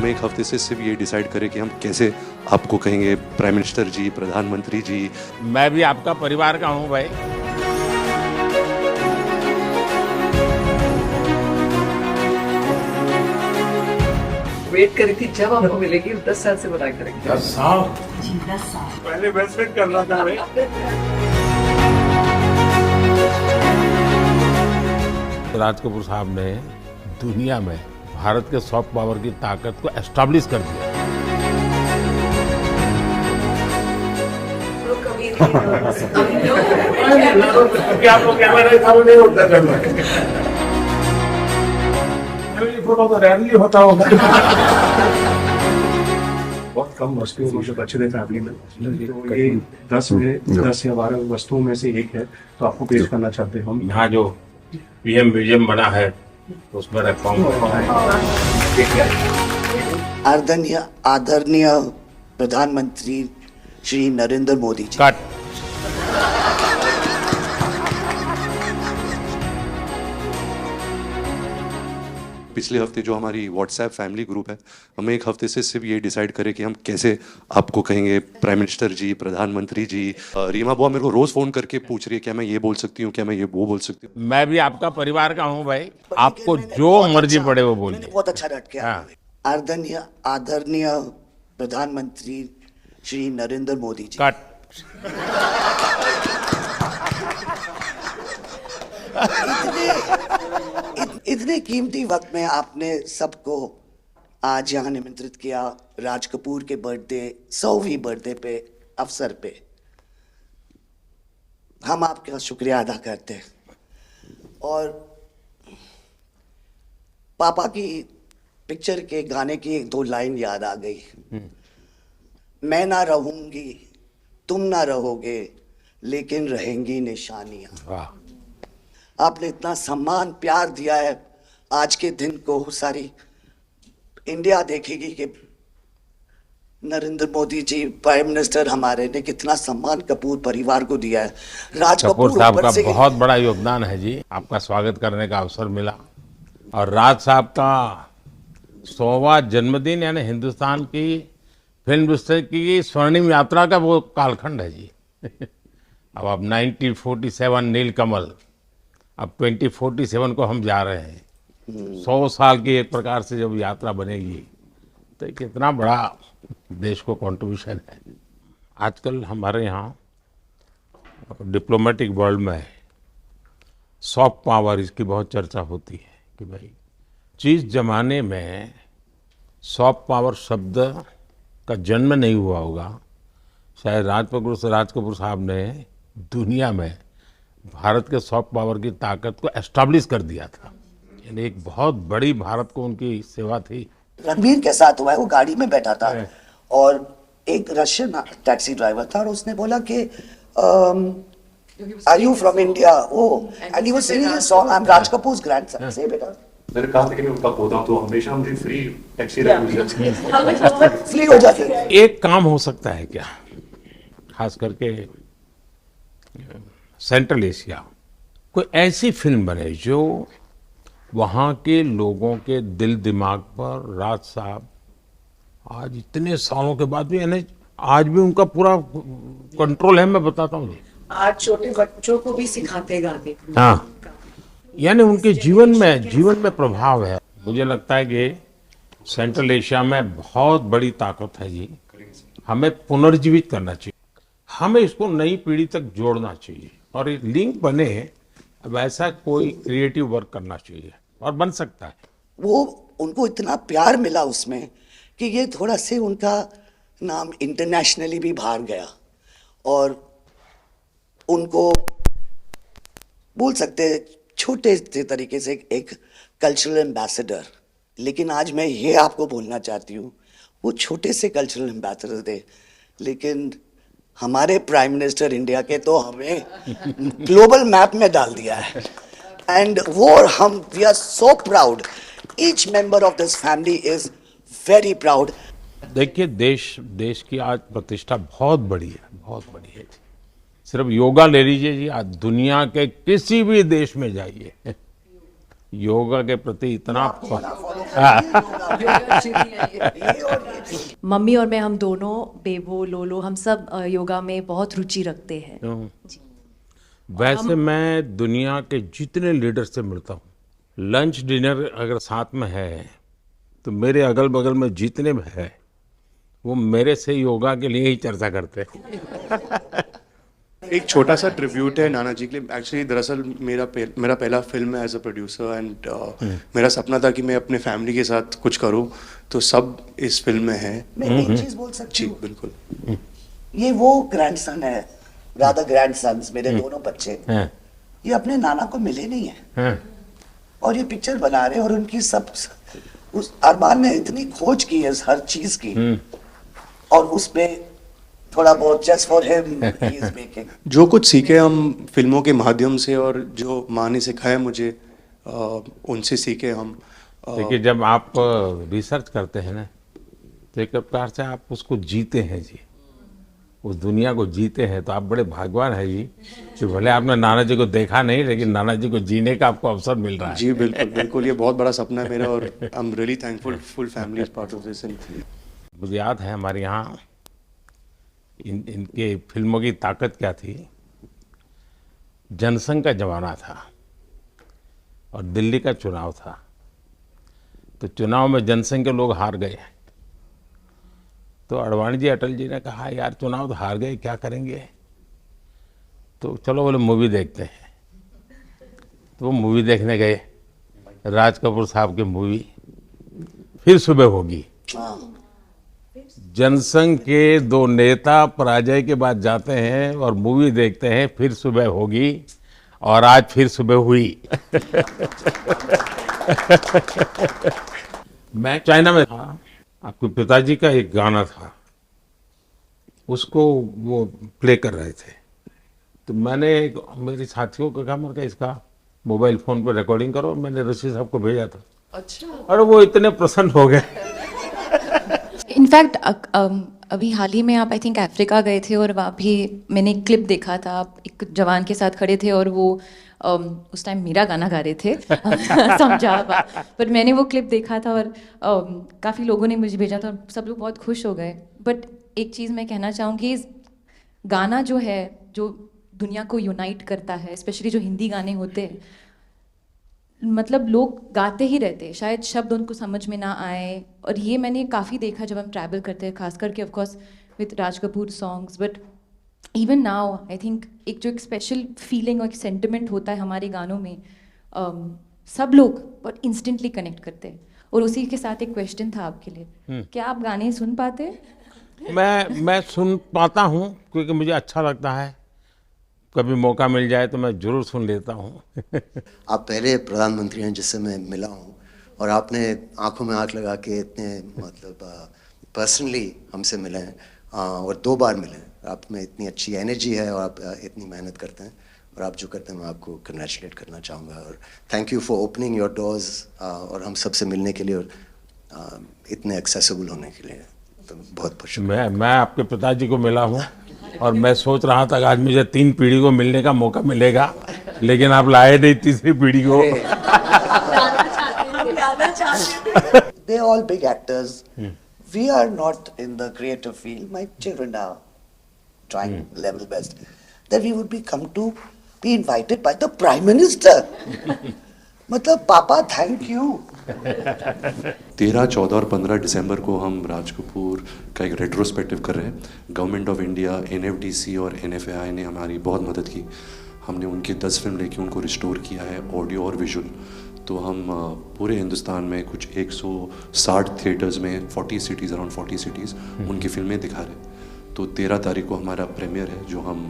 हम एक हफ्ते से सिर्फ ये डिसाइड करें कि हम कैसे आपको कहेंगे प्राइम मिनिस्टर जी, प्रधानमंत्री जी। मैं भी आपका परिवार का हूं भाई। वेट करी थी जब आपको मिलेगी 10 साल से बनाए करेंगे। 10 साल जी 10 साल पहले वेलसेट करना था भाई। राज कपूर साहब ने दुनिया में भारत के सॉफ्ट पावर की ताकत को एस्टैब्लिश कर दिया। क्या तो कैमरा चालू नहीं होता करना फोटो तो रैली होता होगा। बहुत कम वस्तुओं मुझे बचे थे फैमिली में, तो ये 10 या 12 वस्तुओं में से एक है, तो आपको पेश करना चाहते हैं हम। यहाँ जो पीएम म्यूजियम बना है उसमें रखा हूँ। आदरणीय प्रधानमंत्री श्री नरेंद्र मोदी जी। कट। पिछले हफ्ते जो हमारी व्हाट्सएप फैमिली ग्रुप है, हम एक हफ्ते से सिर्फ ये डिसाइड करें कि हम कैसे आपको कहेंगे प्राइम मिनिस्टर जी, प्रधानमंत्री जी। रीमा बुआ मेरे को रोज फोन करके पूछ रही है क्या मैं ये बोल सकती हूँ, क्या मैं ये वो बोल सकती हूँ। मैं भी आपका परिवार का हूँ भाई, आपको जो मर्जी पड़े वो बोलिए। बहुत अच्छा रट के हाँ। आदरणीय प्रधानमंत्री श्री नरेंद्र मोदी जी। कट। इतने कीमती वक्त में आपने सबको आज यहाँ निमंत्रित किया राज कपूर के बर्थडे 100वीं बर्थडे पे अवसर पे। हम आपका शुक्रिया अदा करते हैं। और पापा की पिक्चर के गाने की 1-2 लाइन याद आ गई। मैं ना रहूंगी, तुम ना रहोगे, लेकिन रहेंगी निशानियां। वाह। आपने इतना सम्मान प्यार दिया है, आज के दिन को सारी इंडिया देखेगी कि नरेंद्र मोदी जी प्राइम मिनिस्टर हमारे ने कितना सम्मान कपूर परिवार को दिया है। राज कपूर साहब ऊपर का से बहुत बड़ा योगदान है जी। आपका स्वागत करने का अवसर मिला और राज साहब का 100वां जन्मदिन यानी हिंदुस्तान की फिल्म इंडस्ट्री की स्वर्णिम यात्रा का वो कालखंड है जी। अब 1947 नीलकमल, अब 2047 को हम जा रहे हैं। 100 साल की एक प्रकार से जब यात्रा बनेगी तो कितना बड़ा देश को कंट्रीब्यूशन है। आजकल हमारे यहाँ डिप्लोमेटिक वर्ल्ड में सॉफ्ट पावर इसकी बहुत चर्चा होती है कि भाई जिस जमाने में सॉफ्ट पावर शब्द का जन्म नहीं हुआ होगा, शायद राज कपूर साहब ने दुनिया में भारत के सॉफ्ट पावर की ताकत को एस्टैब्लिश कर दिया था। यानी एक बहुत बड़ी भारत को उनकी सेवा थी। रणबीर के साथ हुआ है, वो गाड़ी में बैठा था और एक रशियन टैक्सी ड्राइवर था और उसने बोला कि are you from India? And he was singing a song, I am Raj Kapoor's grandson. से बेटा मैंने कहा था कि मैं उनका पोता हूं, तो हमेशा मुझे फ्री टैक्सी फ्री हो जाती है। एक काम हो सकता है क्या, खास करके सेंट्रल एशिया, कोई ऐसी फिल्म बने जो वहाँ के लोगों के दिल दिमाग पर राज साहब आज इतने सालों के बाद भी, यानी आज भी उनका पूरा कंट्रोल है। मैं बताता हूँ जी, आज छोटे बच्चों को भी सिखाते गाते। हाँ, यानी उनके जीवन में प्रभाव है। मुझे लगता है कि सेंट्रल एशिया में बहुत बड़ी ताकत है जी। हमें पुनर्जीवित करना चाहिए, हमें इसको नई पीढ़ी तक जोड़ना चाहिए और एक लिंक बने, वैसा कोई क्रिएटिव वर्क करना चाहिए और बन सकता है। वो उनको इतना प्यार मिला उसमें कि ये थोड़ा से उनका नाम इंटरनेशनली भी बाहर गया और उनको बोल सकते हैं छोटे से तरीके से एक कल्चरल एम्बेसडर। लेकिन आज मैं ये आपको बोलना चाहती हूँ, वो छोटे से कल्चरल एम्बेसडर थे, लेकिन हमारे प्राइम मिनिस्टर इंडिया के तो हमें ग्लोबल मैप में डाल दिया है। एंड वो हम we are so proud, each member of this family is very proud. देखिए देश की आज प्रतिष्ठा बहुत बड़ी है, बहुत बड़ी है। सिर्फ योगा ले लीजिए जी, आज दुनिया के किसी भी देश में जाइए, योगा के प्रति इतना मम्मी और मैं, हम दोनों, बेबो, लोलो, हम सब योगा में बहुत रुचि रखते हैं। वैसे मैं दुनिया के जितने लीडर से मिलता हूँ, लंच डिनर अगर साथ में है तो मेरे अगल बगल में जितने भी है वो मेरे से योगा के लिए ही चर्चा करते हैं। एक छोटा सा ट्रिब्यूट है नाना जी के लिए। एक्चुअली दरअसल मेरा पहला फिल्म है एज अ प्रोड्यूसर, एंड मेरा सपना था कि मैं अपने फैमिली के साथ कुछ करूं, तो सब इस फिल्म में है। मैं एक चीज बोल सकती जी हूँ, बिल्कुल। ये वो ग्रैंडसन है, राधा ग्रैंडसन्स, मेरे दोनों बच्चे, हैं, ये अपने नाना को मिले नहीं है हैं। और ये पिक्चर बना रहे हैं, और उनकी सब उस अरमान ने इतनी खोज की है हर चीज की, और उसमें थोड़ा बहुत just for him he is making. जो कुछ सीखे हम फिल्मों के माध्यम से, और जो माँ ने सिखाया मुझे, उनसे सीखे हम। देखिए, जब आप रिसर्च करते हैं ना, तो एक प्रकार से आप उसको जीते हैं जी, उस दुनिया को जीते हैं। तो आप बड़े भाग्यवान हैं जी कि भले आपने नाना जी को देखा नहीं, लेकिन नाना जी को जीने का आपको अवसर मिल रहा है। जी बिल्कुल बिल्कुल, ये बहुत बड़ा सपना है मेरा, और I am really thankful, full family is part of this. मुझे याद है हमारे यहाँ इनके फिल्मों की ताकत क्या थी। जनसंघ का जमाना था और दिल्ली का चुनाव था, तो चुनाव में जनसंघ के लोग हार गए। तो अडवाणी जी, अटल जी ने कहा, यार चुनाव तो हार गए, क्या करेंगे, तो चलो बोले मूवी देखते हैं। तो वो मूवी देखने गए, राज कपूर साहब की मूवी फिर सुबह होगी। जनसंघ के दो नेता पराजय के बाद जाते हैं और मूवी देखते हैं फिर सुबह होगी, और आज फिर सुबह हुई। मैं चाइना में था, आपके पिताजी का एक गाना था, उसको वो प्ले कर रहे थे। तो मैंने मेरे साथियों को कहा, मैंने इसका मोबाइल फोन पर रिकॉर्डिंग करो, मैंने ऋषि साहब को भेजा था। अच्छा, और वो इतने प्रसन्न हो गए। इनफैक्ट अभी हाल ही में आप, आई थिंक, अफ्रीका गए थे, और वहाँ भी मैंने एक क्लिप देखा था, आप एक जवान के साथ खड़े थे और वो उस टाइम मेरा गाना गा रहे थे। समझा, पर मैंने वो क्लिप देखा था और काफ़ी लोगों ने मुझे भेजा था और सब लोग बहुत खुश हो गए। बट एक चीज़ मैं कहना चाहूँगी, गाना जो है, जो दुनिया को यूनाइट करता है, स्पेशली जो हिंदी गाने होते हैं, मतलब लोग गाते ही रहते हैं, शायद शब्द उनको समझ में ना आए। और ये मैंने काफ़ी देखा जब हम ट्रैवल करते हैं, खास करके of course with Raj Kapoor songs, but even now I think एक जो एक स्पेशल फीलिंग और एक सेंटिमेंट होता है हमारे गानों में, सब लोग बहुत इंस्टेंटली कनेक्ट करते हैं। और उसी के साथ एक क्वेश्चन था आपके लिए, क्या आप गाने सुन पाते हैं? मैं सुन पाता हूँ, क्योंकि मुझे अच्छा लगता है। कभी मौका मिल जाए तो मैं जरूर सुन लेता हूँ। आप पहले प्रधानमंत्री हैं जिससे मैं मिला हूँ, और आपने आंखों में आंख लगा के इतने मतलब पर्सनली हमसे मिले हैं, और 2 बार मिले हैं। आप में इतनी अच्छी एनर्जी है और आप इतनी मेहनत करते हैं, और आप जो करते हैं मैं आपको कंग्रेचुलेट करना चाहूँगा, और thank you for opening your doors, और हम सबसे मिलने के लिए और इतने एक्सेसिबल होने के लिए, तो बहुत खुश हूँ। मैं आपके पिताजी को मिला हूँ, और मैं सोच रहा था कि आज मुझे 3 पीढ़ी को मिलने का मौका मिलेगा, लेकिन आप लाए नहीं तीसरी पीढ़ी को। They're all big actors. We are not in the creative field. My children are trying level best. That we would be invited by the Prime Minister. मतलब पापा थैंक यू। 13, 14 और 15 दिसंबर को हम राज कपूर का एक रेट्रोस्पेक्टिव कर रहे हैं। गवर्नमेंट ऑफ इंडिया, NFDC और NFAI ने हमारी बहुत मदद की। हमने उनकी 10 फिल्म लेके उनको रिस्टोर किया है, ऑडियो और विजुअल। तो हम पूरे हिंदुस्तान में कुछ 160 थिएटर्स में 40 सिटीज़, अराउंड 40 सिटीज़ उनकी फिल्में दिखा रहे हैं। तो 13 तारीख को हमारा प्रीमियर है, जो हम